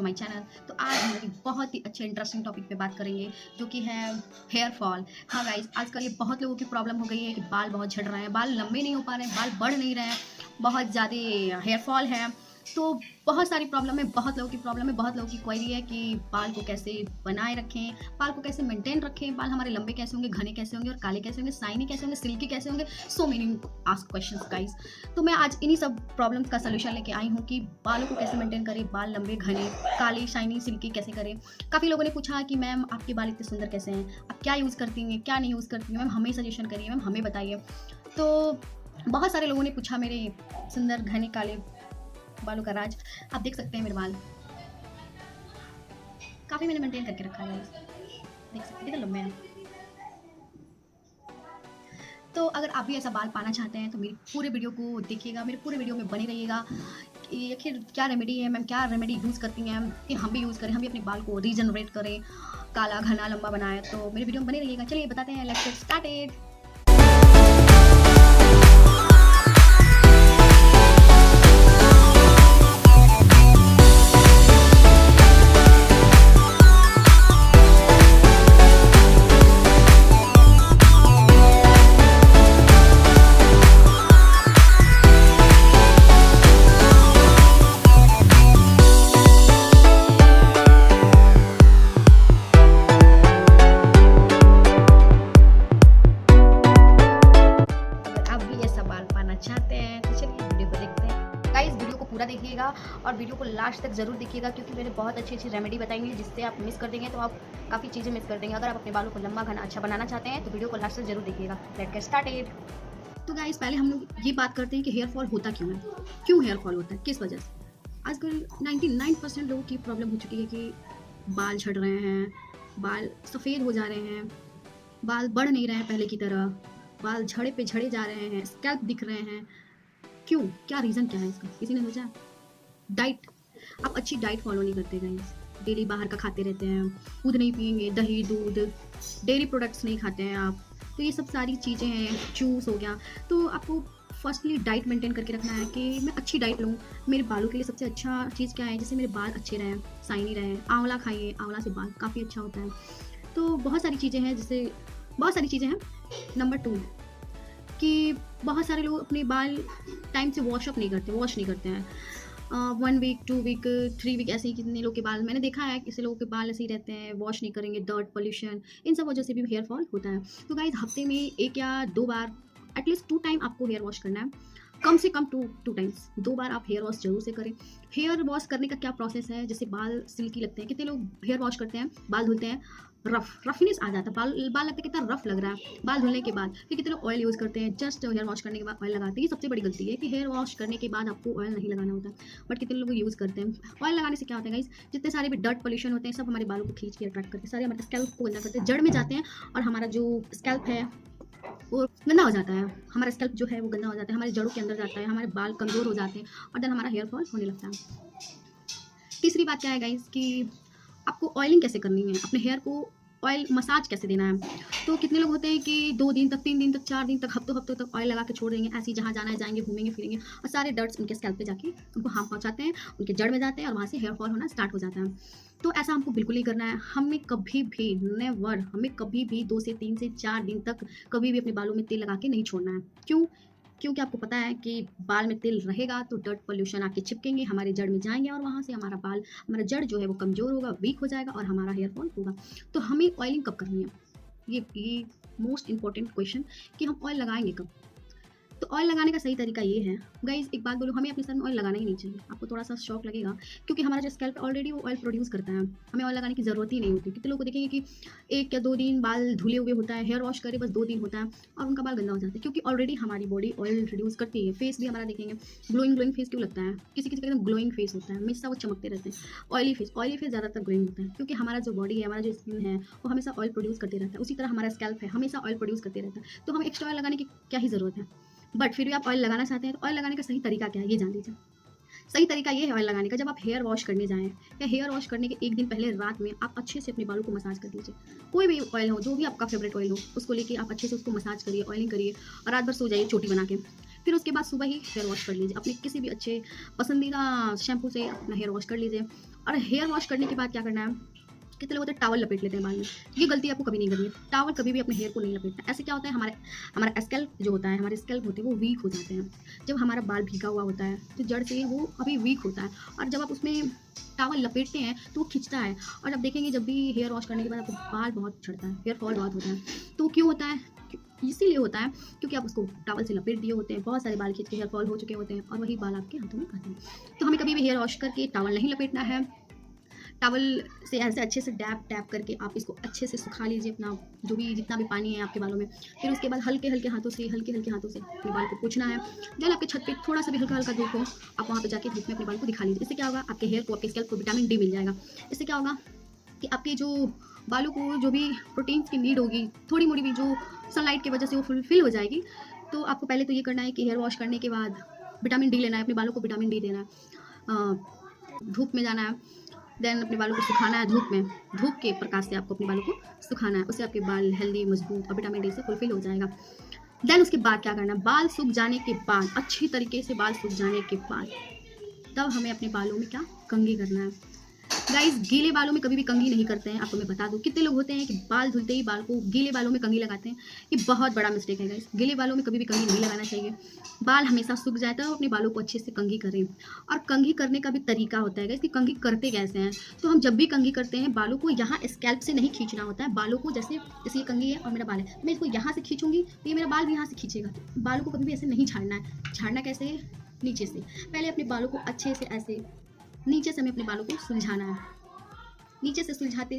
To my channel. तो आज हम एक बहुत ही अच्छे इंटरेस्टिंग टॉपिक पे बात करेंगे जो कि है हेयर फॉल। हाँ गाइस, आजकल ये बहुत लोगों की प्रॉब्लम हो गई है कि बाल बहुत झड़ रहे हैं, बाल लंबे नहीं हो पा रहे हैं, बाल बढ़ नहीं रहे हैं, बहुत ज़्यादा हेयर फॉल है। तो बहुत सारी प्रॉब्लम है, बहुत लोगों की प्रॉब्लम है, बहुत लोगों की क्वेरी है कि बाल को कैसे बनाए रखें, बाल को कैसे मेंटेन रखें, बाल हमारे लंबे कैसे होंगे, घने कैसे होंगे और काले कैसे होंगे, शाइनी कैसे होंगे, सिल्की कैसे होंगे। So many ask questions guys. तो मैं आज इन्हीं सब प्रॉब्लम्स का सलूशन लेके आई हूँ कि बालों को कैसे मेंटेन करें, बाल लंबे घने काले शाइनी सिल्की कैसे करें। काफ़ी लोगों ने पूछा कि मैम आपके बाल इतने सुंदर कैसे हैं, आप क्या यूज़ करती हैं, क्या नहीं यूज़ करती हैं, मैम हमें सजेशन करिए, मैम हमें बताइए। तो बहुत सारे लोगों ने पूछा मेरे सुंदर घने काले बालों का राज। आप देख सकते हैं मेरे बाल काफ़ी मैंने मेंटेन करके रखा है, देख सकते हैं कितने लंबे हैं। तो अगर आप भी ऐसा बाल पाना चाहते हैं तो मेरी पूरे वीडियो को देखिएगा, मेरे पूरे वीडियो में बने रहिएगा कि आखिर क्या रेमेडी है, मैम क्या रेमेडी यूज़ करती हैं कि हम भी यूज़ करें, हम भी अपने बाल को रीजनरेट करें, काला घना लंबा बनाए। तो मेरे वीडियो में बने रहिएगा। चलिए बताते हैं, लेट्स गेट स्टार्टेड। चाहते हैं तो चलिए वीडियो को देखते हैं। गाइस वीडियो को पूरा देखिएगा और वीडियो को लास्ट तक जरूर देखिएगा क्योंकि मैंने बहुत अच्छी अच्छी रेमेडी बताएंगे जिससे आप मिस कर देंगे तो आप काफ़ी चीज़ें मिस कर देंगे। अगर आप अपने बालों को लंबा घना अच्छा बनाना चाहते हैं तो वीडियो को लास्ट तक जरूर देखिएगा। Let's get started. तो गाइस पहले हम लोग ये बात करते हैं कि हेयर फॉल होता क्यों है, क्यों हेयर फॉल होता है, किस वजह से। आजकल 99% लोगों की प्रॉब्लम हो चुकी है कि बाल झड़ रहे हैं, बाल सफ़ेद हो जा रहे हैं, बाल बढ़ नहीं रहे हैं पहले की तरह, बाल झड़े पे झड़े जा रहे हैं, स्कैल्प दिख रहे हैं। क्यों, क्या रीज़न क्या है इसका, किसी ने सोचा? डाइट। आप अच्छी डाइट फॉलो नहीं करते गाइस, डेली बाहर का खाते रहते हैं, दूध नहीं पिएंगे, दही दूध डेयरी प्रोडक्ट्स नहीं खाते हैं आप। तो ये सब सारी चीज़ें हैं, जूस हो गया। तो आपको फर्स्टली डाइट मेंटेन करके रखना है कि मैं अच्छी डाइट लूँ। मेरे बालों के लिए सबसे अच्छा चीज़ क्या है जिससे मेरे बाल अच्छे रहें, शाइनी रहें? आंवला खाइए, आंवला से बाल काफ़ी अच्छा होता है। तो बहुत सारी चीज़ें हैं जिससे बहुत सारी चीज़ें हैं। नंबर 2 कि बहुत सारे लोग अपने बाल टाइम से वॉश नहीं करते हैं। 1 वीक 2 वीक 3 वीक ऐसे ही कितने लोग के बाल मैंने देखा है, किसी लोगों के बाल ऐसे ही रहते हैं, वॉश नहीं करेंगे, डर्ट पोल्यूशन इन सब वजह से भी हेयर फॉल होता है। तो गाइस हफ्ते में 1 या 2 बार एटलीस्ट 2 टाइम आपको हेयर वॉश करना है, कम से कम 2 टाइम्स, 2 बार आप हेयर वॉश जरूर से करें। हेयर वॉश करने का क्या प्रोसेस है, जैसे बाल सिल्की लगते हैं, कितने लोग हेयर वॉश करते हैं, बाल धुलते हैं, रफनेस आ जाता है, बाल लगता है कितना रफ लग रहा है बाल धुलने के बाद। फिर कितने लोग ऑयल यूज़ करते हैं, जस्ट हेयर वॉश करने के बाद ऑयल लगाते हैं। ये सबसे बड़ी गलती है कि हेयर वॉश करने के बाद आपको ऑयल नहीं लगाना होता, बट कितने लोग यूज़ करते हैं। ऑयल लगाने से क्या होता है गाइस, जितने सारे भी डर्ट पोल्यूशन होते हैं सब हमारे बालों को खींच के अट्रैक्ट करते हैं, सारे हमारे स्कैल्प को गंदा करते हैं, जड़ में जाते हैं और हमारा जो स्कैल्प है वो गंदा हो जाता है, हमारा स्कैल्प जो है वो गंदा हो जाता है, हमारे जड़ों के अंदर जाता है, हमारे बाल कमज़ोर हो जाते हैं और देन हमारा हेयर फॉल होने लगता है। तीसरी बात क्या है गाइस कि आपको ऑयलिंग कैसे करनी है, अपने हेयर को ऑयल मसाज कैसे देना है। तो कितने लोग होते हैं कि 2 दिन तक, 3 दिन तक, 4 दिन तक, हफ्तों तक ऑयल लगा के छोड़ देंगे, ऐसे ही जहाँ जाना है जाएंगे, घूमेंगे फिरेंगे और सारे डर्ट्स उनके स्कैल्प पे जाके उनको हार्म पहुँचाते हैं, उनके जड़ में जाते हैं और वहाँ से हेयर फॉल होना स्टार्ट हो जाता है। तो ऐसा हमको बिल्कुल नहीं करना है। हमें कभी भी नेवर, हमें कभी भी 2 से 3 से 4 दिन तक कभी भी अपने बालों में तेल लगा के नहीं छोड़ना है। क्यों? क्योंकि आपको पता है कि बाल में तेल रहेगा तो डर्ट पोल्यूशन आके चिपकेंगे, हमारे जड़ में जाएंगे और वहाँ से हमारा जड़ जो है वो कमज़ोर होगा, वीक हो जाएगा और हमारा हेयर फॉल होगा। तो हमें ऑयलिंग कब करनी है, ये मोस्ट इंपॉर्टेंट क्वेश्चन कि हम ऑयल लगाएंगे कब। तो ऑयल लगाने का सही तरीका ये है गाइज, एक बात बोलो, हमें अपने सर में ऑयल लगाना ही नहीं चाहिए। आपको थोड़ा सा शॉक लगेगा क्योंकि हमारा जो स्कैल्प ऑलरेडी वो ऑयल प्रोड्यूस करता है, हमें ऑयल लगाने की ज़रूरत ही नहीं होती। कितने लोग को देखेंगे कि 1 या 2 दिन बाल धुले हुए होता है, हेयर वॉश करे बस 2 दिन होता है और उनका बाल गंदा हो जाता है क्योंकि ऑलरेडी हमारी बॉडी ऑयल प्रोड्यूस करती है। फेस भी हमारा देखेंगे ग्लोइंग फेस क्यों लगता है, किसी किसी का एकदम ग्लोइंग फेस होता है, हमेशा वो चमकते रहते हैं। ऑयली फेस ज़्यादातर ग्लोइंग होता है क्योंकि हमारा जो बॉडी है, हमारा जो स्किन है वो हमेशा ऑयल प्रोड्यूस करते रहता है। उसी तरह हमारा स्कैल्प है, हमेशा ऑयल प्रोड्यूस करते रहता है। तो हमें एक्स्ट्रा ऑयल लगाने की क्या ही ज़रूरत है। बट फिर भी आप ऑयल लगाना चाहते हैं तो ऑयल लगाने का सही तरीका क्या है ये जान लीजिए। सही तरीका ये है ऑयल लगाने का, जब आप हेयर वॉश करने जाएँ या हेयर वॉश करने के 1 दिन पहले रात में आप अच्छे से अपने बालों को मसाज कर लीजिए। कोई भी ऑयल हो, जो भी आपका फेवरेट ऑयल हो, उसको लेके आप अच्छे से उसको मसाज करिए, ऑयलिंग करिए और रात भर सो जाइए चोटी बना के। फिर उसके बाद सुबह ही हेयर वॉश कर लीजिए, अपने किसी भी अच्छे पसंदीदा शैम्पू से अपना हेयर वॉश कर लीजिए। और हेयर वॉश करने के बाद क्या करना है, कितने लोग होते हैं टॉवल लपेट लेते हैं बाल में, ये गलती आपको कभी नहीं करनी है। टॉवल कभी भी अपने हेयर को नहीं लपेटना। ऐसे क्या होता है, हमारा स्कैल्प जो होता है, हमारे स्कैल्प होते हैं वो वीक हो जाते हैं। जब हमारा बाल भीगा हुआ होता है तो जड़ से वो अभी वीक होता है, और जब आप उसमें टॉवल लपेटते हैं तो वो खिंचता है। और आप देखेंगे जब भी हेयर वॉश करने के बाद आपको बाल बहुत झड़ता है, हेयर फॉल बहुत होता है। तो क्यों होता है, इसीलिए होता है क्योंकि आप उसको टॉवल से लपेट दिए होते हैं, बहुत सारे बाल खींच के हेयर फॉल हो चुके होते हैं, और वही बाल आपके हाथों में आते हैं। तो हमें कभी भी हेयर वॉश करके टॉवल नहीं लपेटना है। टॉवल से ऐसे अच्छे से डैप करके आप इसको अच्छे से सुखा लीजिए, अपना जो भी जितना भी पानी है आपके बालों में। फिर उसके बाद हल्के हल्के हाथों से अपने बाल को पोंछना है। जब आपके छत पे थोड़ा सा भी हल्का हल्का धूप हो, आप वहाँ पे जाके धूप में अपने बाल को दिखा लीजिए। इससे क्या होगा, आपके हेयर को, आपके स्कैल्प को विटामिन डी मिल जाएगा। इससे क्या होगा कि आपके जो बालों को जो भी प्रोटीन्स की नीड होगी, थोड़ी मोड़ी भी, जो सनलाइट की वजह से वो फुलफिल हो जाएगी। तो आपको पहले तो ये करना है कि हेयर वॉश करने के बाद विटामिन डी लेना है, अपने बालों को विटामिन डी देना है, धूप में जाना है, देन अपने बालों को सुखाना है धूप में, धूप के प्रकाश से आपको अपने बालों को सुखाना है। उससे आपके बाल हेल्दी, मजबूत और विटामिन डी से फुलफिल हो जाएगा। देन उसके बाद क्या करना है, बाल सूख जाने के बाद, अच्छी तरीके से बाल सूख जाने के बाद, तब हमें अपने बालों में क्या, कंघी करना है। गाइस, गीले बालों में कभी भी कंघी नहीं करते हैं। आपको मैं बता दूं, कितने लोग होते हैं कि बाल धुलते ही बाल को गीले बालों में कंघी लगाते हैं। ये बहुत बड़ा मिस्टेक है गाइस। गीले बालों में कभी भी कंघी नहीं लगाना चाहिए। बाल हमेशा सूख जाए तो अपने बालों को अच्छे से कंघी करें। और कंघी करने का भी तरीका होता है गाइस कि कंघी करते कैसे हैं। तो हम जब भी कंघी करते हैं, बालों को यहाँ स्कैल्प से नहीं खींचना होता है। बालों को जैसे ये कंघी है और मेरा बाल है, मैं इसको यहाँ से खींचूंगी तो ये मेरा बाल भी यहाँ से खींचेगा। बालों को कभी भी ऐसे नहीं झाड़ना है। झाड़ना कैसे है, नीचे से। पहले अपने बालों को अच्छे से ऐसे नीचे से हमें अपने बालों को सुलझाना है, नीचे से सुलझाते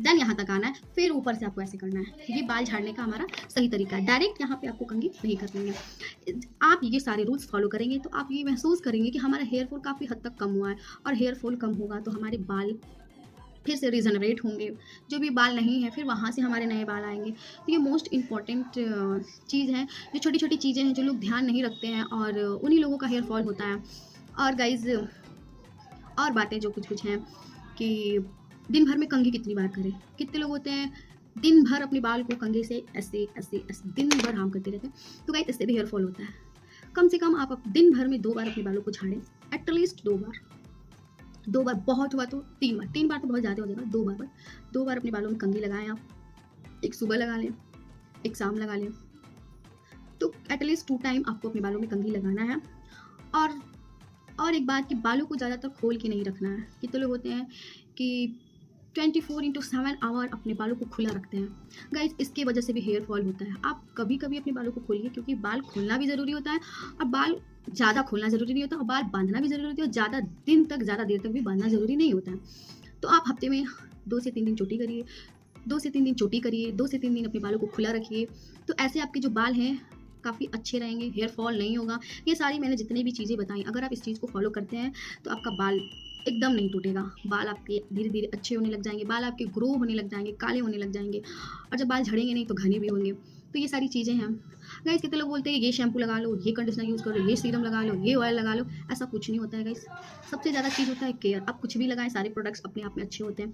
देन यहाँ तक आना है। फिर ऊपर से आपको ऐसे करना है। ये बाल झाड़ने का हमारा सही तरीका है। डायरेक्ट यहाँ पे आपको कंघी नहीं करनी है। आप ये सारे रूल्स फॉलो करेंगे तो आप ये महसूस करेंगे कि हमारा हेयर फॉल काफ़ी हद तक कम हुआ है। और हेयर फॉल कम होगा तो हमारे बाल फिर से रीजनरेट होंगे। जो भी बाल नहीं है फिर वहाँ से हमारे नए बाल आएंगे। तो ये मोस्ट इम्पॉर्टेंट चीज़ है। जो छोटी छोटी चीज़ें हैं जो लोग ध्यान नहीं रखते हैं, और उन्हीं लोगों का हेयर फॉल होता है। और गाइज, और बातें जो कुछ हैं कि दिन भर में कंघी कितनी बार करें। कितने लोग होते हैं दिन भर अपने बाल को कंघी से ऐसे दिन भर हार्म करते रहते हैं। तो गाइस, इससे भी हेयर फॉल होता है। कम से कम आप दिन भर में 2 बार अपने बालों को झाड़ें, एटलीस्ट 2 बार, बहुत हुआ तो 3 बार। 3 बार तो बहुत ज़्यादा हो जाएगा। 2 बार अपने बालों में कंघी लगाएं आप। एक सुबह लगा लें, एक शाम लगा लें। तो एटलीस्ट 2 टाइम आपको अपने बालों में कंघी लगाना है। और एक बात कि बालों को ज़्यादातर खोल के नहीं रखना है। कितने लोग होते हैं कि 24/7 आवर अपने बालों को खुला रखते हैं। गाइस, इसकी वजह से भी हेयर फॉल होता है। आप कभी कभी अपने बालों को खोलिए, क्योंकि बाल खोलना भी ज़रूरी होता है, और बाल ज़्यादा खोलना ज़रूरी नहीं होता, और बाल बांधना भी ज़रूरी होता है। ज़्यादा दिन तक, ज़्यादा देर तक भी बांधना ज़रूरी नहीं होता है। तो आप हफ्ते में 2 से 3 दिन चोटी करिए, 2 से 3 दिन चोटी करिए, 2 से 3 दिन अपने बालों को खुला रखिए। तो ऐसे आपके जो बाल हैं काफ़ी अच्छे रहेंगे, हेयर फॉल नहीं होगा। ये सारी मैंने जितनी भी चीज़ें बताई, अगर आप इस चीज़ को फॉलो करते हैं तो आपका बाल एकदम नहीं टूटेगा। बाल आपके धीरे धीरे अच्छे होने लग जाएंगे, बाल आपके ग्रो होने लग जाएंगे, काले होने लग जाएंगे, और जब बाल झड़ेंगे नहीं तो घने भी होंगे। तो ये सारी चीज़ें हैं गाइस। कितने लोग बोलते हैं ये शैम्पू लगा लो, ये कंडीशनर यूज़ करो, ये सीरम लगा लो, ये ऑयल लगा लो। ऐसा कुछ नहीं होता है गाइस। सबसे ज़्यादा चीज़ होता है केयर। आप कुछ भी लगाएं, सारे प्रोडक्ट्स अपने आप में अच्छे होते हैं।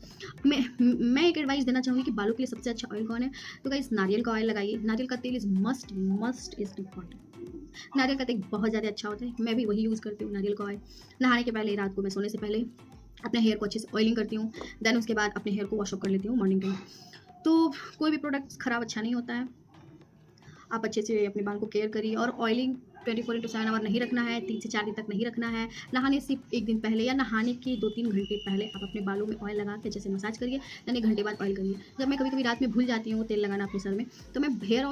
मैं एक एडवाइस देना चाहूँगी कि बालों के लिए सबसे अच्छा ऑयल कौन है। तो गाइस, नारियल का ऑयल लगाइए। नारियल का तेल इज़ मस्ट इज़ इम्पॉर्टेंट। नारियल का तेल बहुत ज़्यादा अच्छा होता है। मैं भी वही यूज़ करती हूँ, नारियल का ऑयल। नहाने के पहले, रात को मैं सोने से पहले अपने हेयर को अच्छे से ऑयलिंग करती हूँ। देन उसके बाद अपने हेयर को वॉश अप कर लेती हूँ मॉर्निंग टाइम। तो कोई भी प्रोडक्ट्स ख़राब अच्छा नहीं होता है। आप अच्छे से अपने बाल को केयर करिए। और ऑयलिंग 24/7 आवर नहीं रखना है, 3 से 4 दिन तक नहीं रखना है। नहाने से 1 दिन पहले या नहाने के 2-3 घंटे पहले आप अपने बालों में ऑयल लगा के जैसे मसाज करिए, यानी 1 घंटे बाद ऑयल करिए। जब मैं कभी कभी रात में भूल जाती हूँ तेल लगाना अपने सर में, तो मैं हेयर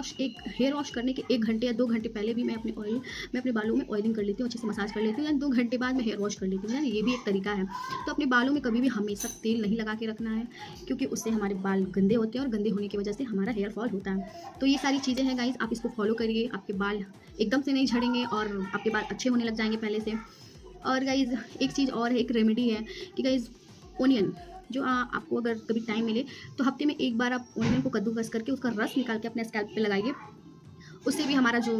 वॉश करने के 1 घंटे या 2 घंटे पहले भी मैं अपने बालों में ऑयलिंग कर लेती हूँ, अच्छे से मसाज कर लेती हूँ, यानी 2 घंटे बाद मैं हेयर वॉश कर लेती हूँ। यानी ये भी एक तरीका है। तो अपने बालों में कभी भी हमेशा तेल नहीं लगा के रखना है, क्योंकि उससे हमारे बाल गंदे होते हैं, और गंदे होने की वजह से हमारा हेयर फॉल होता है। तो ये सारी चीज़ें हैं गाइज, आप इसको फॉलो करिए। आपके बाल एकदम से नहीं झड़ेंगे और आपके बाल अच्छे होने लग जाएंगे पहले से। और गाइज, एक चीज़ और है, एक रेमेडी है कि गाइज, ओनियन जो आपको अगर कभी टाइम मिले तो हफ्ते में 1 बार आप ओनियन को कद्दूकस करके उसका रस निकाल के अपने स्कैल्प पे लगाइए। उससे भी हमारा जो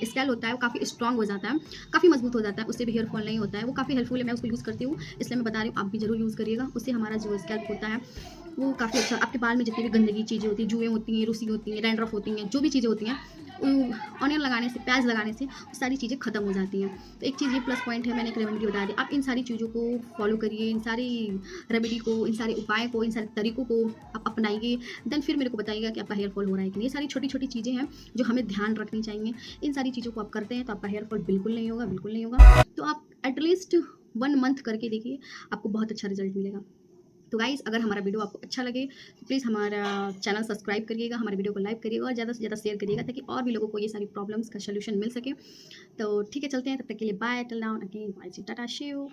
स्कैल्प होता है वो काफ़ी स्ट्रॉन्ग हो जाता है, काफ़ी मजबूत हो जाता है। उससे भी हेयर फॉल नहीं होता है। वो काफ़ी हेल्पफुल है, मैं उसको यूज़ करती हूँ, इसलिए मैं बता रही हूँ आप भी ज़रूर यूज़ करिएगा। उससे हमारा जो स्कैल्प होता है वो काफ़ी अच्छा आपके बाल में जितनी भी गंदगी चीज़ें होती हैं, जुएँ होती हैं, रुसी होती हैं, डैंड्रफ होती हैं, जो भी चीज़ें होती हैं, ऑनियन लगाने से, प्याज़ लगाने से वो सारी चीज़ें ख़त्म हो जाती हैं। तो एक चीज़ ये प्लस पॉइंट है, मैंने एक रेमेडी बता दी। आप इन सारी चीज़ों को फॉलो करिए, इन सारी रेमेडी को, इन सारे उपाय को, इन सारे तरीकों को आप अपनाइए। देन फिर मेरे को बताइएगा कि आपका हेयर फॉल हो रहा है कि नहीं। ये सारी छोटी-छोटी चीज़ें हैं जो हमें ध्यान रखनी चाहिए। इन सारी चीज़ों को आप करते हैं तो आपका हेयर फॉल बिल्कुल नहीं होगा, बिल्कुल नहीं होगा। तो आप एटलीस्ट 1 मंथ करके देखिए, आपको बहुत अच्छा रिज़ल्ट मिलेगा। तो गाइज़, अगर हमारा वीडियो आपको अच्छा लगे तो प्लीज़ हमारा चैनल सब्सक्राइब करिएगा, हमारे वीडियो को लाइक करिएगा और ज़्यादा से ज़्यादा शेयर करिएगा ताकि और भी लोगों को ये सारी प्रॉब्लम्स का सॉल्यूशन मिल सके। तो ठीक है, चलते हैं, तब तक के लिए bye, till now again bye, tata, see you.